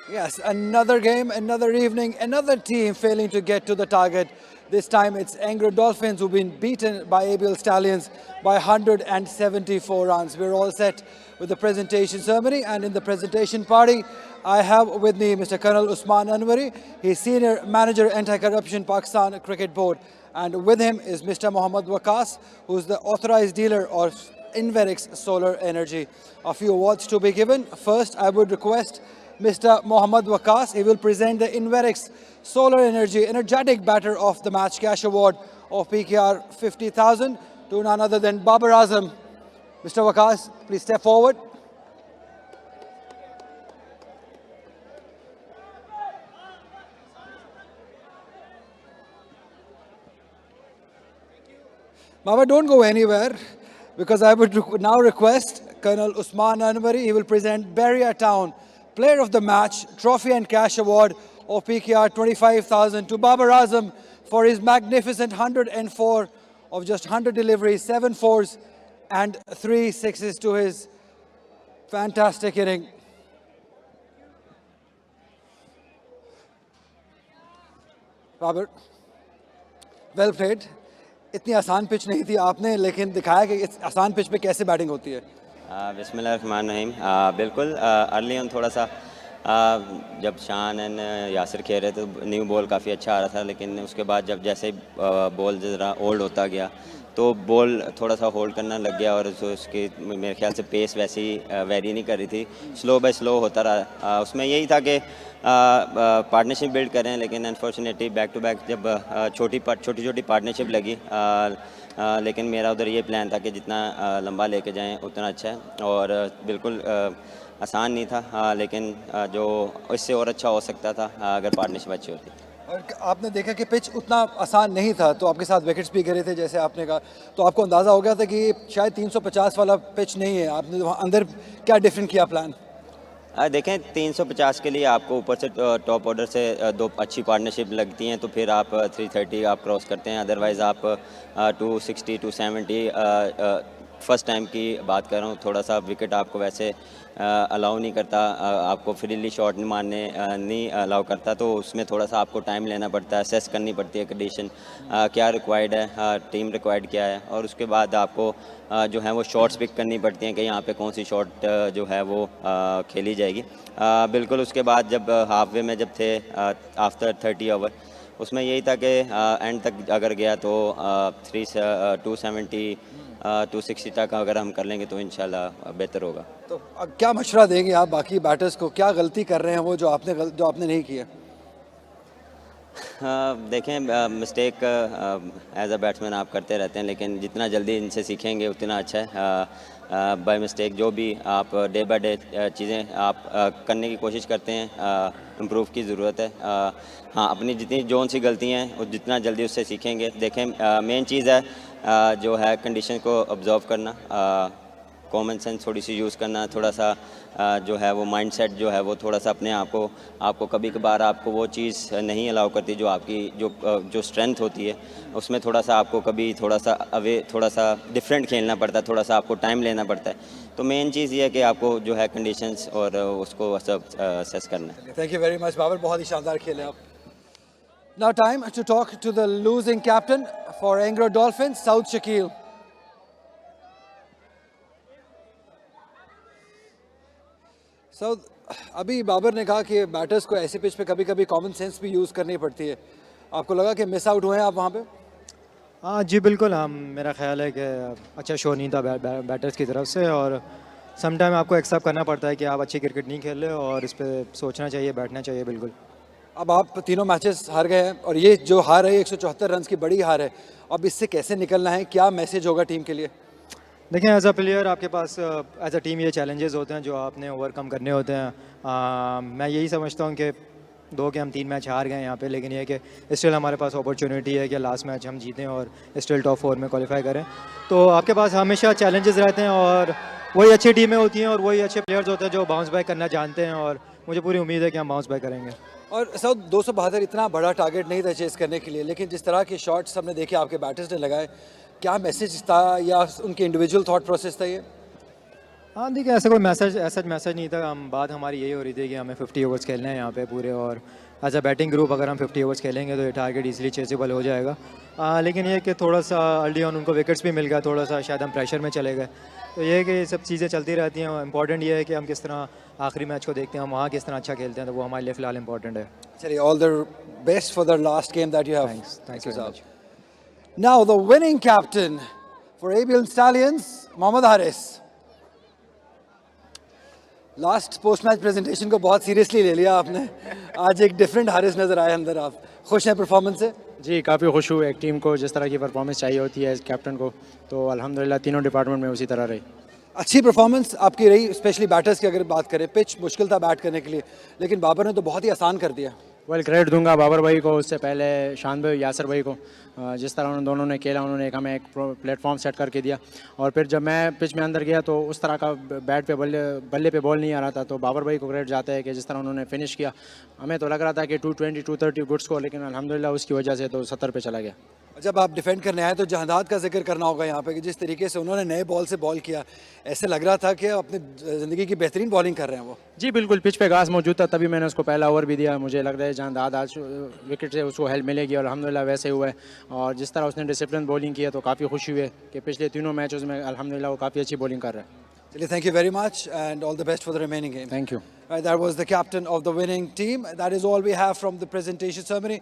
Yes, another game, another evening, another team failing to get to the target. This time it's Angro Dolphins who've been beaten by ABL Stallions by 174 runs. We're all set with the presentation ceremony, and in the presentation party, I have with me Mr. Colonel Usman Anwari. He's Senior Manager Anti-Corruption Pakistan Cricket Board. And with him is Mr. Mohammad Waqas, who's the authorized dealer of Inverix Solar Energy. A few awards to be given. First, I would request Mr. Mohammad Waqas. He will present the Inverix Solar Energy Energetic Batter of the Match Cash Award of PKR 50,000 to none other than Babar Azam. Mr. Waqas, please step forward. Baba, don't go anywhere, because I would now request Colonel Usman Anwari. He will present Beria Town Player of the Match Trophy and Cash Award of PKR 25,000 to Babar Azam for his magnificent 104 of just 100 deliveries, 7 fours and 3 sixes to his fantastic inning. Babar, well played. इतनी आसान pitch नहीं थी आपने, लेकिन दिखाया कि इस आसान पिच पे कैसे बैटिंग होती है. बिस्मिल्लाहिर्रहमानिर्रहीम. बिल्कुल अर्ली ऑन थोड़ा सा जब शान एंड यासिर खेल रहे तो न्यू बॉल काफ़ी अच्छा आ रहा था, लेकिन उसके बाद जब जैसे बॉल ज़रा ओल्ड होता गया तो बॉल थोड़ा सा होल्ड करना लग गया, और उसकी मेरे ख्याल से पेस वैसी वेरी नहीं कर रही थी, स्लो बाय स्लो होता रहा. उसमें यही था कि पार्टनरशिप बिल्ड करें, लेकिन अनफॉर्चुनेटली बैक टू बैक जब छोटी छोटी पार्टनरशिप लगी, लेकिन मेरा उधर ये प्लान था कि जितना लंबा लेके जाएं उतना अच्छा है, और बिल्कुल आसान नहीं था, लेकिन जो इससे और अच्छा हो सकता था अगर पार्टनरशिप अच्छी होती. और आपने देखा कि पिच उतना आसान नहीं था, तो आपके साथ विकेट्स भी गिरे थे जैसे आपने कहा, तो आपको अंदाज़ा हो गया था कि शायद 350 वाला पिच नहीं है. आपने वहाँ अंदर क्या डिफरेंट किया प्लान? देखें 350 के लिए आपको ऊपर से टॉप ऑर्डर से दो अच्छी पार्टनरशिप लगती हैं, तो फिर आप 330 आप क्रॉस करते हैं. अदरवाइज़ आप 260 270 फर्स्ट टाइम की बात कर रहा हूँ, थोड़ा सा विकेट आपको वैसे अलाउ नहीं करता, आपको फ्रीली शॉट नहीं मारने नहीं अलाउ करता, तो उसमें थोड़ा सा आपको टाइम लेना पड़ता है, असेस करनी पड़ती है कंडीशन क्या रिक्वायर्ड है, टीम रिक्वायर्ड क्या है, और उसके बाद आपको जो है वो शॉट्स पिक करनी पड़ती हैं कि यहाँ पे कौन सी शॉट जो है वो खेली जाएगी. बिल्कुल उसके बाद जब हाफ वे में जब थे आफ्टर 30 ओवर, उसमें यही था कि एंड तक अगर गया तो 270 260 तक अगर हम कर लेंगे तो इंशाल्लाह बेहतर होगा. तो अब क्या मशवरा देंगे आप बाकी बैटर्स को, क्या गलती कर रहे हैं वो जो आपने नहीं किया? देखें मिस्टेक एज अ बैट्समैन आप करते रहते हैं, लेकिन जितना जल्दी इनसे सीखेंगे उतना अच्छा है. बाय मिस्टेक जो भी आप डे बाय डे चीज़ें आप करने की कोशिश करते हैं, इम्प्रूव की ज़रूरत है. हाँ, अपनी जितनी जोन सी गलती हैं वो जितना जल्दी उससे सीखेंगे. देखें मेन चीज़ है जो है कंडीशन को ऑब्जर्व करना, कॉमन सेंस थोड़ी सी यूज़ करना, थोड़ा सा जो है वो माइंडसेट जो है वो थोड़ा सा अपने आपको कभी कभार आपको वो चीज़ नहीं अलाउ करती जो आपकी जो स्ट्रेंथ होती है, उसमें थोड़ा सा आपको कभी थोड़ा सा डिफरेंट खेलना पड़ता है, थोड़ा सा आपको टाइम लेना पड़ता है. तो मेन चीज़ ये है कि आपको जो है कंडीशंस और उसको सब असेस करना है. Thank you very much Babar, बहुत ही शानदार खेले आप. Now time to talk to the losing captain for Engro Dolphins, Saud Shakeel. So अभी बाबर ने कहा कि बैटर्स को ऐसे पिच पे कभी कभी कॉमन सेंस भी यूज़ करनी पड़ती है. आपको लगा कि मिस आउट हुए हैं आप वहाँ पे? हाँ जी बिल्कुल. हाँ, मेरा ख्याल है कि अच्छा शो नहीं था बैटर्स की तरफ से, और सम टाइम आपको एक्सेप्ट करना पड़ता है कि आप अच्छी क्रिकेट नहीं खेल रहे, और इस पर सोचना चाहिए, बैठना चाहिए. बिल्कुल. अब आप तीनों मैचेस हार गए हैं, और ये जो हार है 174 रन की बड़ी हार है. अब इससे कैसे निकलना है, क्या मैसेज होगा टीम के लिए? देखें एज अ प्लेयर आपके पास एज अ टीम ये चैलेंजेस होते हैं जो आपने ओवरकम करने होते हैं. मैं यही समझता हूँ कि 2 के हम 3 मैच हार गए यहाँ पे, लेकिन ये कि स्टिल हमारे पास अपॉर्चुनिटी है कि लास्ट मैच हम जीतें और स्टिल टॉप 4 में क्वालिफाई करें. तो आपके पास हमेशा चैलेंजेस रहते हैं, और वही अच्छी टीमें होती हैं और वही अच्छे प्लेयर्स होते हैं जो बाउंस बैक करना जानते हैं, और मुझे पूरी उम्मीद है कि हम बाउंस बैक करेंगे. और सब 272 इतना बड़ा टारगेट नहीं था चेस करने के लिए, लेकिन जिस तरह के शॉट्स हमने देखे आपके बैटर्स ने लगाए, क्या मैसेज था या उनके इंडिविजुअल थॉट प्रोसेस था ये? हाँ देखिए, ऐसा कोई मैसेज नहीं था। हम बात हमारी यही हो रही थी कि हमें 50 ओवर्स खेलने हैं यहाँ पे पूरे, और एज अ बैटिंग ग्रुप अगर हम 50 ओवर्स खेलेंगे तो ये टारगेट इजीली चेसेबल हो जाएगा। लेकिन ये कि थोड़ा सा अर्ली ऑन उनको विकेट्स भी मिल गया, थोड़ा सा शायद हम प्रेशर में चले गए। तो ये है कि ये सब चीज़ें चलती रहती हैं। इंपॉर्टेंट ये है कि हम किस तरह आखिरी मैच को देखते हैं, हम वहाँ किस तरह अच्छा खेलते हैं, तो वो हमारे लिए फ़िलहाल इंपॉर्टेंट है। चलिए, all the best for the last game that you have. Thanks very much. Now the winning captain for ABL Stallions, Mohammad Haris. Last post match presentation को बहुत सीरियसली ले लिया आपने। आज एक डिफरेंट हारिस नज़र आए अंदर। आप खुश हैं परफॉर्मेंस से? जी काफ़ी खुश हूँ। एक टीम को जिस तरह की परफॉर्मेंस चाहिए होती है कैप्टन को, तो अल्हम्दुलिल्लाह तीनों डिपार्टमेंट में उसी तरह रही। अच्छी परफॉर्मेंस आपकी रही, स्पेशली बैटर्स की अगर बात करें। पिच मुश्किल था बैट करने के लिए, लेकिन बाबर ने तो बहुत ही आसान कर दिया। वेल क्रेडिट दूंगा बाबर भाई को, उससे पहले शान भाई, यासर भाई को। जिस तरह उन दोनों ने खेला, उन्होंने हमें एक प्लेटफॉर्म सेट करके दिया। और फिर जब मैं पिच में अंदर गया तो उस तरह का बैट पे बल्ले पे बॉल नहीं आ रहा था, तो बाबर भाई को क्रेडिट जाता है कि जिस तरह उन्होंने फिनिश किया। हमें तो लग रहा था कि 220 230 गुड स्कोर, लेकिन अल्हम्दुलिल्लाह उसकी वजह से तो 70 पे चला गया। जब आप डिफेंड करने आए तो जहादात का जिक्र करना होगा यहाँ पे कि जिस तरीके से उन्होंने नए बॉल से बॉल किया, ऐसे लग रहा था कि अपनी ज़िंदगी की बेहतरीन बॉलिंग कर रहे हैं वो। जी बिल्कुल, पिच पे घास मौजूद था तभी मैंने उसको पहला ओवर भी दिया। मुझे लग रहा है जहां आज विकेट से उसको हेल्प मिलेगी, और अल्हम्दुलिल्लाह वैसे हुआ है। और जिस तरह उसने डिसिप्लिन बॉलिंग की है तो काफ़ी खुशी हुई है कि पिछले तीनों मैचों में अल्हम्दुलिल्लाह वो काफ़ी अच्छी बॉलिंग कर रहा है। चलिए, thank you very much and all the best for the remaining game. Thank you. Right, that was the captain of the winning team. That is all we have from the presentation ceremony.